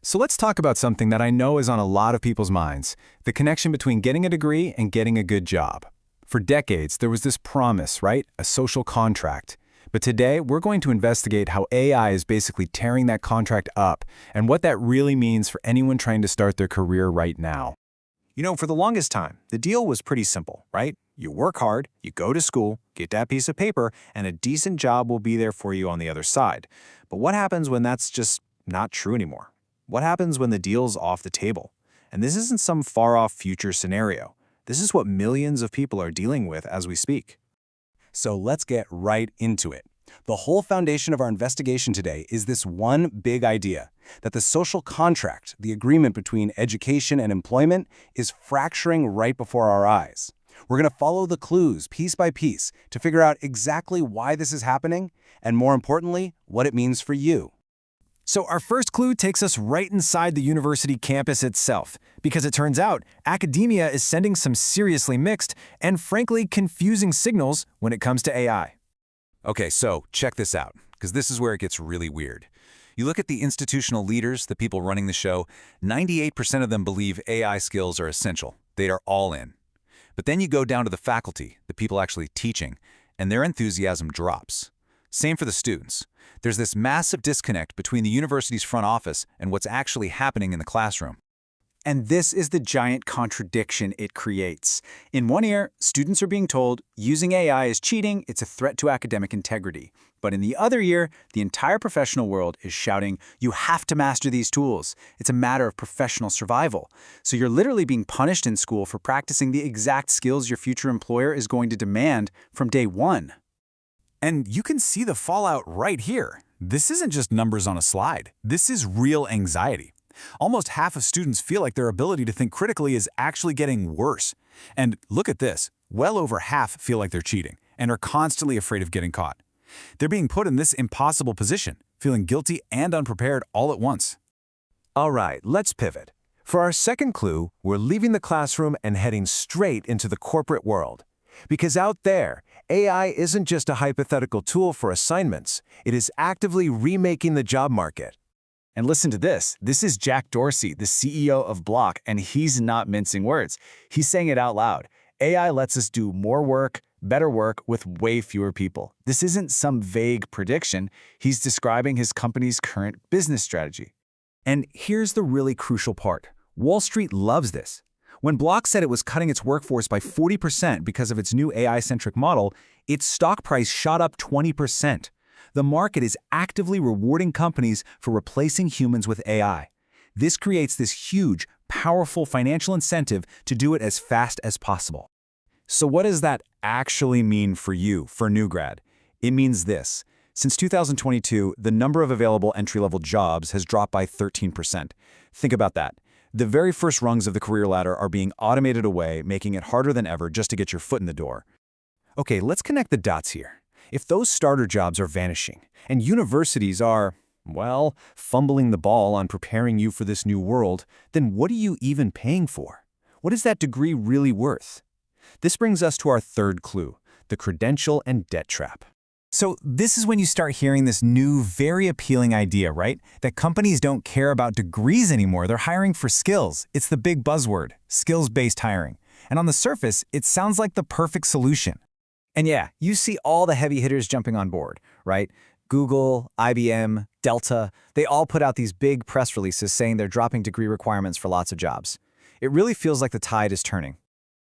So let's talk about something that I know is on a lot of people's minds, the connection between getting a degree and getting a good job. For decades, there was this promise, right? A social contract. But today, we're going to investigate how AI is basically tearing that contract up and what that really means for anyone trying to start their career right now. For the longest time, the deal was pretty simple, right? You work hard, you go to school, get that piece of paper, and a decent job will be there for you on the other side. But what happens when that's just not true anymore? What happens when the deal's off the table? And this isn't some far-off future scenario. This is what millions of people are dealing with as we speak. So let's get right into it. The whole foundation of our investigation today is this one big idea, that the social contract, the agreement between education and employment, is fracturing right before our eyes. We're going to follow the clues piece by piece to figure out exactly why this is happening, and more importantly, what it means for you. So our first clue takes us right inside the university campus itself, because it turns out academia is sending some seriously mixed and frankly confusing signals when it comes to AI. Okay, so check this out, because this is where it gets really weird. You look at the institutional leaders, the people running the show, 98% of them believe AI skills are essential. They are all in. But then you go down to the faculty, the people actually teaching, and their enthusiasm drops. Same for the students. There's this massive disconnect between the university's front office and what's actually happening in the classroom. And this is the giant contradiction it creates. In one ear, students are being told using AI is cheating, it's a threat to academic integrity. But in the other ear, the entire professional world is shouting, you have to master these tools. It's a matter of professional survival. So you're literally being punished in school for practicing the exact skills your future employer is going to demand from day one. And you can see the fallout right here. This isn't just numbers on a slide. This is real anxiety. Almost half of students feel like their ability to think critically is actually getting worse. And look at this. Well over half feel like they're cheating and are constantly afraid of getting caught. They're being put in this impossible position, feeling guilty and unprepared all at once. All right, let's pivot. For our second clue, we're leaving the classroom and heading straight into the corporate world. Because out there, AI isn't just a hypothetical tool for assignments. It is actively remaking the job market. And listen to this. This is Jack Dorsey, the CEO of Block, and he's not mincing words. He's saying it out loud. AI lets us do more work, better work with way fewer people. This isn't some vague prediction. He's describing his company's current business strategy. And here's the really crucial part. Wall Street loves this. When Block said it was cutting its workforce by 40% because of its new AI-centric model, its stock price shot up 20%. The market is actively rewarding companies for replacing humans with AI. This creates this huge, powerful financial incentive to do it as fast as possible. So what does that actually mean for you, for new grad? It means this. Since 2022, the number of available entry-level jobs has dropped by 13%. Think about that. The very first rungs of the career ladder are being automated away, making it harder than ever just to get your foot in the door. Okay, let's connect the dots here. If those starter jobs are vanishing, and universities are, well, fumbling the ball on preparing you for this new world, then what are you even paying for? What is that degree really worth? This brings us to our third clue, the credential and debt trap. So this is when you start hearing this new, very appealing idea, right? That companies don't care about degrees anymore. They're hiring for skills. It's the big buzzword, skills-based hiring. And on the surface, it sounds like the perfect solution. And yeah, you see all the heavy hitters jumping on board, right? Google, IBM, Delta, they all put out these big press releases saying they're dropping degree requirements for lots of jobs. It really feels like the tide is turning.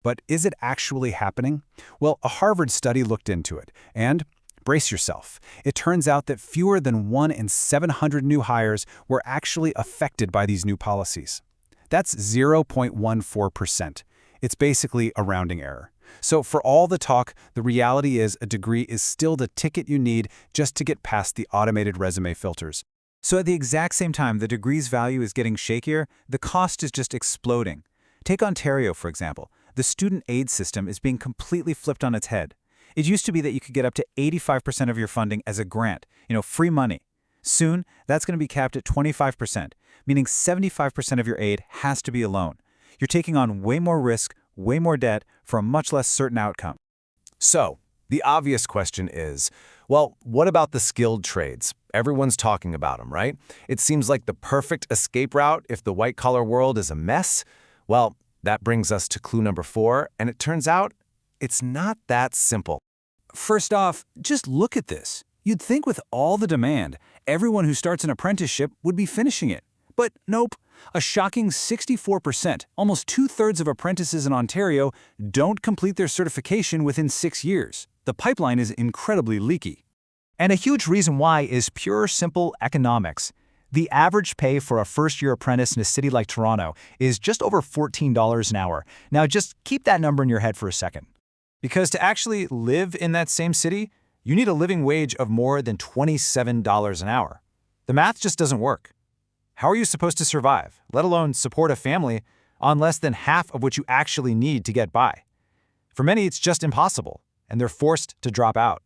But is it actually happening? Well, a Harvard study looked into it, and brace yourself. It turns out that fewer than 1 in 700 new hires were actually affected by these new policies. That's 0.14%. It's basically a rounding error. So for all the talk, the reality is a degree is still the ticket you need just to get past the automated resume filters. So at the exact same time the degree's value is getting shakier, the cost is just exploding. Take Ontario, for example. The student aid system is being completely flipped on its head. It used to be that you could get up to 85% of your funding as a grant, free money. Soon, that's going to be capped at 25%, meaning 75% of your aid has to be a loan. You're taking on way more risk, way more debt for a much less certain outcome. So, the obvious question is, Well, what about the skilled trades? Everyone's talking about them, right? It seems like the perfect escape route if the white-collar world is a mess. Well, that brings us to clue number 4, and it turns out it's not that simple. First off, just look at this. You'd think with all the demand, everyone who starts an apprenticeship would be finishing it. But nope. A shocking 64%, almost 2/3 of apprentices in Ontario, don't complete their certification within 6 years. The pipeline is incredibly leaky. And a huge reason why is pure, simple economics. The average pay for a first-year apprentice in a city like Toronto is just over $14 an hour. Now just keep that number in your head for a second. Because to actually live in that same city, you need a living wage of more than $27 an hour. The math just doesn't work. How are you supposed to survive, let alone support a family, on less than half of what you actually need to get by? For many, it's just impossible, and they're forced to drop out.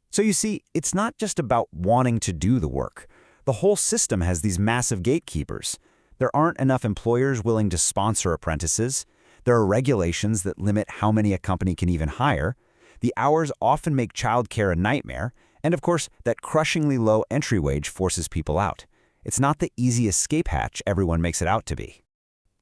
So you see, it's not just about wanting to do the work. The whole system has these massive gatekeepers. There aren't enough employers willing to sponsor apprentices. There are regulations that limit how many a company can even hire. The hours often make childcare a nightmare. And of course, that crushingly low entry wage forces people out. It's not the easy escape hatch everyone makes it out to be.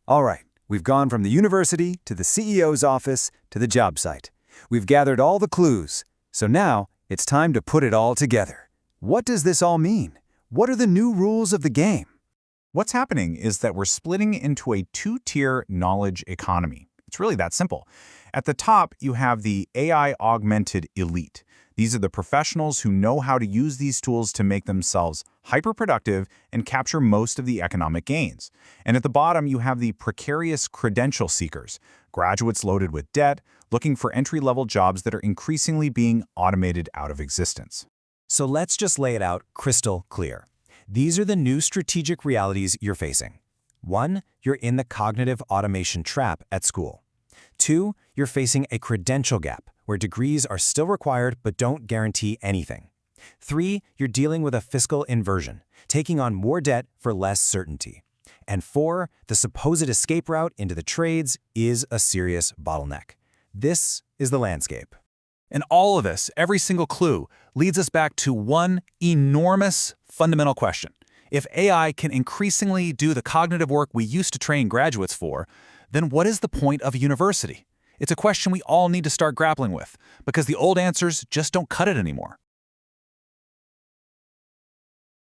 All right, we've gone from the university to the CEO's office to the job site. We've gathered all the clues. So now it's time to put it all together. What does this all mean? What are the new rules of the game? What's happening is that we're splitting into a two-tier knowledge economy. It's really that simple. At the top, you have the AI-augmented elite. These are the professionals who know how to use these tools to make themselves hyper-productive and capture most of the economic gains. And at the bottom, you have the precarious credential seekers, graduates loaded with debt, looking for entry-level jobs that are increasingly being automated out of existence. So let's just lay it out crystal clear. These are the new strategic realities you're facing. 1, you're in the cognitive automation trap at school. 2, you're facing a credential gap, where degrees are still required but don't guarantee anything. 3, you're dealing with a fiscal inversion, taking on more debt for less certainty. And 4, the supposed escape route into the trades is a serious bottleneck. This is the landscape. And all of this, every single clue, leads us back to one enormous fundamental question. If AI can increasingly do the cognitive work we used to train graduates for, then what is the point of a university? It's a question we all need to start grappling with, because the old answers just don't cut it anymore.